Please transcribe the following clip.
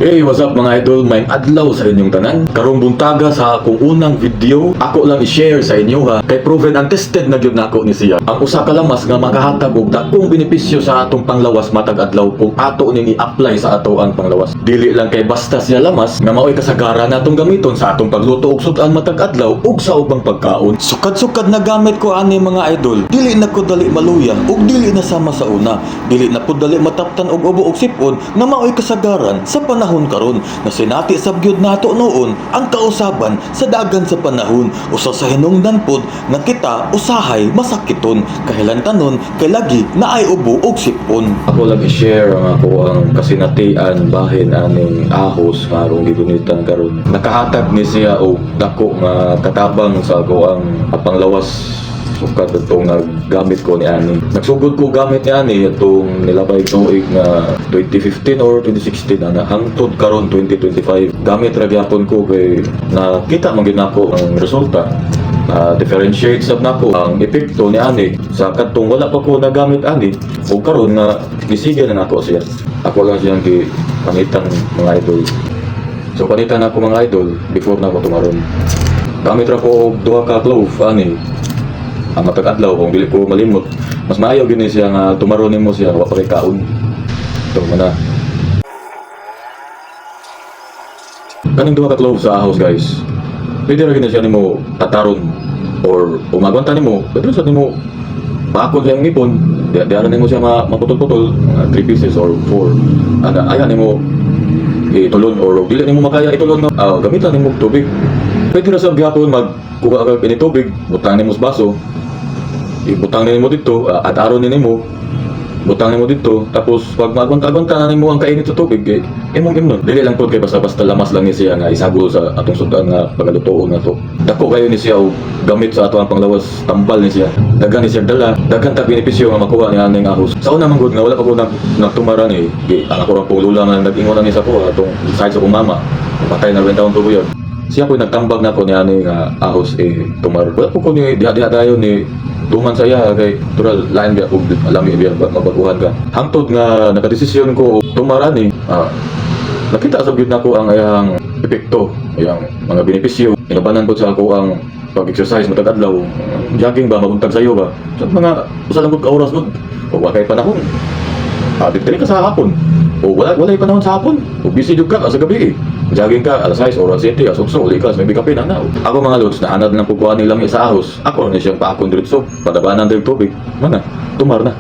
Hey, what's up mga idol? May adlaw sa inyong tanan. Karong buntaga sa akong unang video, ako lang i-share sa inyo ha. Kay proven and tested na gyud nako ni siya. Ang usa ka lamas nga makahatag og dakong benepisyo sa atong panglawas matag adlaw kung ato ning i-apply sa ato ang panglawas. Dili lang kay basta siya lamas nga maoy kasagaran natong gamiton sa atong pagluto og sudan matag adlaw ug sa ubang pagkaon. Sukad-sukad na gamit ko ani mga idol. Dili na ko dali maluya ug dili na sama sa una. Dili na ko dali mataptan og ubo og sipon nga maoy kasagaran sa panahon karon na sinati sabyod nato noon ang kausaban sa dagan sa panahon usa sa hinungdan pod nga kita usahay masakiton kahilantanon kay lagi na ay ubo og sipon. Ako lang i-share ang ako ang kasinatian bahin aning ahos nga arong gigunitan karon. Nakahatag ni siya og dako nga katabang sa ako ang panglawas sukad itong gamit ko ni ani. Nagsugod ko gamit ni ani itong nilabay tuig na 2015 or 2016 ana hangtod karon 2025. Gamit ra gyapon ko kay nakita man gyud nako ang resulta. Differentiate sab nako ang epekto ni ani sa kadtong wala pa ko nagamit ani ug karon nga gisiga na nako siya. Ako lang siyang panitan mga idol. So panitan ako mga idol before na ko tumaron. Gamit ra ko og duha ka clove ani. Ang matag adlaw kung dili ko malimot mas maayo gini siya nga tumaron nimo siya wa pa kay kaon. Ito man na. Kaning duha ka clove sa ahos guys. Pwede ra gini siya nimo tataron or umagwanta nimo, pwede sa nimo bakod sa ngipon, diara nimo siya maputol-putol, 3 pieces or 4. Ayan nimo itulon or dili nimo makaya itulon nga gamitan nimo tubig. Pwede ra sa gyapon magkuha ka kini tubig, butang nimo sa baso. Ibutang nimo dito at aron nimo butang nimo dito tapos pag magwanta-gwanta na nimo ang kainit sa tubig imong imnon dili lang pod kay basta-basta lamas lang ni siya nga isagol sa atong sudan nga pagalutoon nato. Dako kayo ni siya og gamit sa ato ang panglawas tambal ni siya. Daghan ni siya dala, daghan ta benepisyo nga makuha ni aning ahos. Sa una man gud nga wala pa ko nagtumaran ang ako ra pong lula nga nag-ingon ni sa ko atong side sa kong mama. Patay na rin taon tubo yun. Siya po nagtambag na ko ni aning ahos tumar. Wala po ko ni diha dayon ni duman sa iya kay tural lain biya ug alami biya mabaguhan ka. Hangtod nga nakadesisyon ko tumaran nakita sa gyud nako ang ayang epekto, ayang mga benepisyo. Inabanan ko sa ako ang pag-exercise matag adlaw, jogging ba mabuntag sayo ba. Sa mga usa lang gud ka oras gud. O wa kay panahon. Dili ka sa hapon. O wala panahon sa hapon. O busy jud ka sa gabi. Jogging ka alas 6 or alas 7 asukso uli ka may bigapin na. Ako mga lods na anad ng kukuha ni lami sa ahos. Ako na siyang paakon diretso padabanan direk tubig. Mana tumar na.